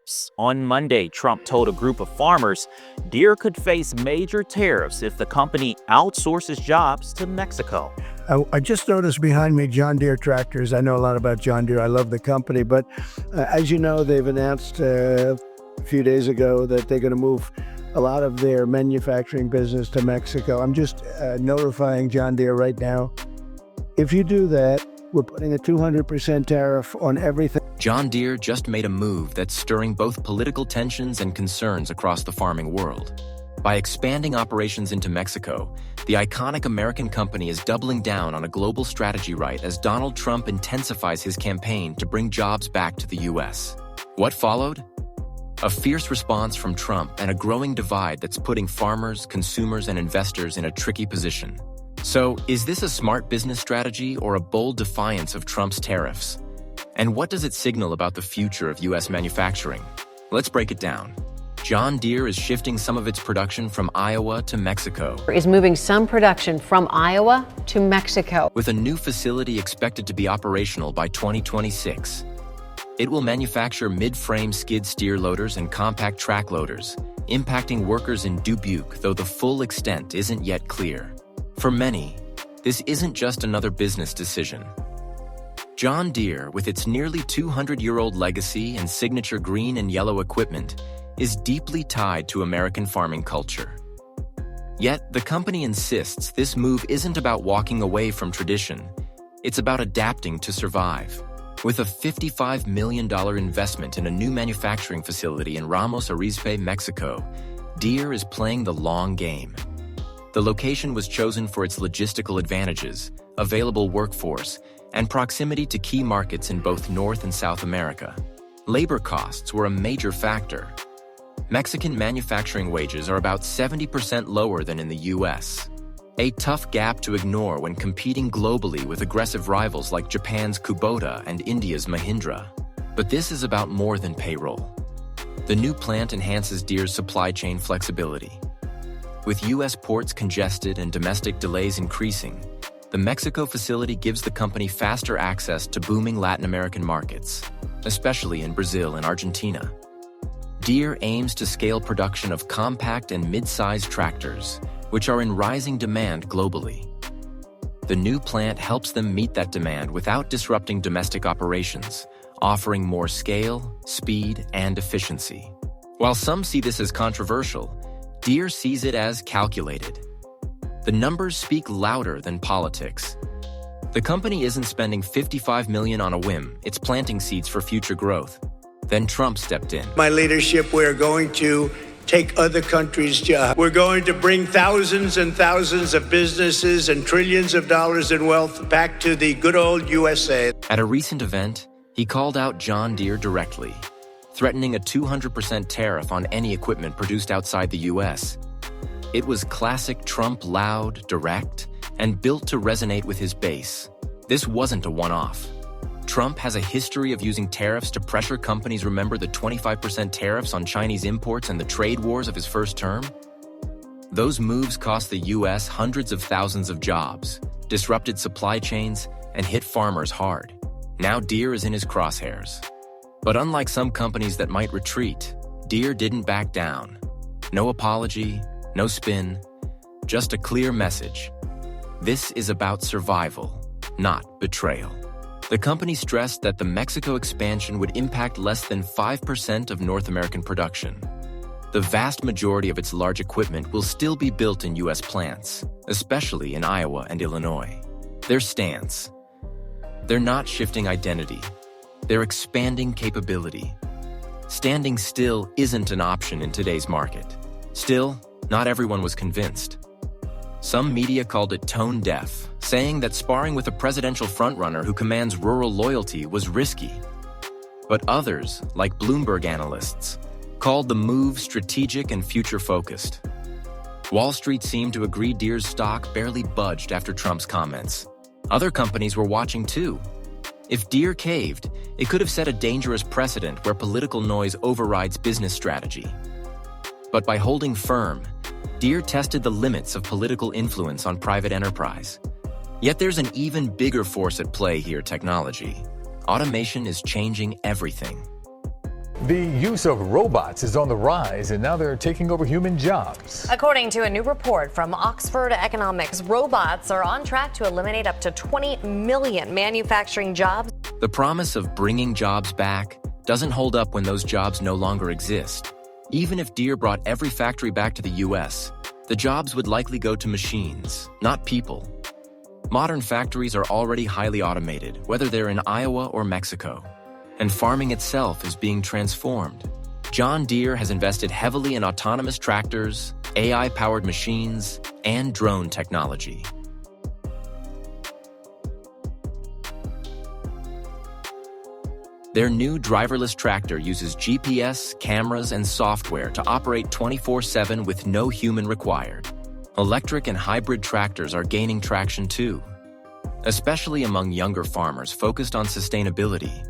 tariffs. On Monday, Trump told a group of farmers Deere could face major tariffs if the company outsources jobs to Mexico. I just noticed behind me John Deere tractors. I know a lot about John Deere. I love the company. But as you know, they've announced a few days ago that they're going to move a lot of their manufacturing business to Mexico. I'm just notifying John Deere right now. If you do that, we're putting a 200% tariff on everything. John Deere just made a move that's stirring both political tensions and concerns across the farming world. By expanding operations into Mexico, the iconic American company is doubling down on a global strategy right as Donald Trump intensifies his campaign to bring jobs back to the U.S. What followed? A fierce response from Trump and a growing divide that's putting farmers, consumers, and investors in a tricky position. So, is this a smart business strategy or a bold defiance of Trump's tariffs? And what does it signal about the future of U.S. manufacturing? Let's break it down. John Deere is shifting some of its production from Iowa to Mexico. Is moving some production from Iowa to Mexico. With a new facility expected to be operational by 2026. It will manufacture mid-frame skid steer loaders and compact track loaders, impacting workers in Dubuque, though the full extent isn't yet clear. For many, this isn't just another business decision. John Deere, with its nearly 200-year-old legacy and signature green and yellow equipment, is deeply tied to American farming culture. Yet, the company insists this move isn't about walking away from tradition, it's about adapting to survive. With a $55 million investment in a new manufacturing facility in Ramos Arizpe, Mexico, Deere is playing the long game. The location was chosen for its logistical advantages, available workforce, and proximity to key markets in both North and South America. Labor costs were a major factor. Mexican manufacturing wages are about 70% lower than in the U.S., a tough gap to ignore when competing globally with aggressive rivals like Japan's Kubota and India's Mahindra. But this is about more than payroll. The new plant enhances Deere's supply chain flexibility. With U.S. ports congested and domestic delays increasing, the Mexico facility gives the company faster access to booming Latin American markets, especially in Brazil and Argentina. Deere aims to scale production of compact and mid-sized tractors, which are in rising demand globally. The new plant helps them meet that demand without disrupting domestic operations, offering more scale, speed, and efficiency. While some see this as controversial, Deere sees it as calculated. The numbers speak louder than politics. The company isn't spending $55 million on a whim, it's planting seeds for future growth. Then Trump stepped in. My leadership, we're going to take other countries' jobs. We're going to bring thousands and thousands of businesses and trillions of dollars in wealth back to the good old USA. At a recent event, he called out John Deere directly, threatening a 200% tariff on any equipment produced outside the U.S. It was classic Trump, loud, direct, and built to resonate with his base. This wasn't a one-off. Trump has a history of using tariffs to pressure companies. Remember the 25% tariffs on Chinese imports and the trade wars of his first term? Those moves cost the U.S. hundreds of thousands of jobs, disrupted supply chains, and hit farmers hard. Now Deere is in his crosshairs. But unlike some companies that might retreat, Deere didn't back down. No apology, no spin, just a clear message. This is about survival, not betrayal. The company stressed that the Mexico expansion would impact less than 5% of North American production. The vast majority of its large equipment will still be built in U.S. plants, especially in Iowa and Illinois. Their stance: they're not shifting identity, they're expanding capability. Standing still isn't an option in today's market. Still, not everyone was convinced. Some media called it tone deaf, saying that sparring with a presidential frontrunner who commands rural loyalty was risky. But others, like Bloomberg analysts, called the move strategic and future-focused. Wall Street seemed to agree Deere's stock barely budged after Trump's comments. Other companies were watching too. If Deere caved, it could have set a dangerous precedent where political noise overrides business strategy. But by holding firm, Deere tested the limits of political influence on private enterprise. Yet there's an even bigger force at play here: technology. Automation is changing everything. The use of robots is on the rise, and now they're taking over human jobs. According to a new report from Oxford Economics, robots are on track to eliminate up to 20 million manufacturing jobs. The promise of bringing jobs back doesn't hold up when those jobs no longer exist. Even if Deere brought every factory back to the U.S., the jobs would likely go to machines, not people. Modern factories are already highly automated, whether they're in Iowa or Mexico. And farming itself is being transformed. John Deere has invested heavily in autonomous tractors, AI-powered machines, and drone technology. Their new driverless tractor uses GPS, cameras, and software to operate 24/7 with no human required. Electric and hybrid tractors are gaining traction too, especially among younger farmers focused on sustainability.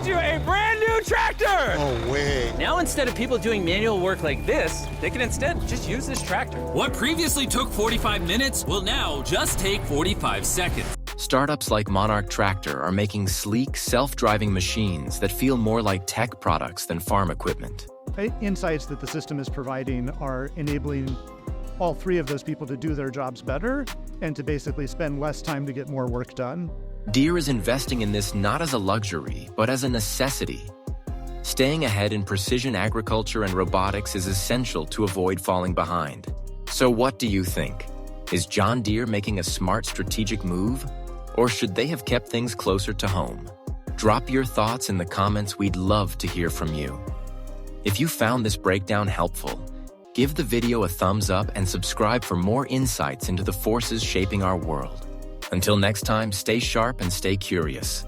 You a brand new tractor! No way. Now instead of people doing manual work like this, they can instead just use this tractor. What previously took 45 minutes will now just take 45 seconds. Startups like Monarch Tractor are making sleek, self-driving machines that feel more like tech products than farm equipment. Insights that the system is providing are enabling all three of those people to do their jobs better and to basically spend less time to get more work done. Deere is investing in this not as a luxury, but as a necessity. Staying ahead in precision agriculture and robotics is essential to avoid falling behind. So what do you think? Is John Deere making a smart strategic move? Or should they have kept things closer to home? Drop your thoughts in the comments. We'd love to hear from you. If you found this breakdown helpful, give the video a thumbs up and subscribe for more insights into the forces shaping our world. Until next time, stay sharp and stay curious.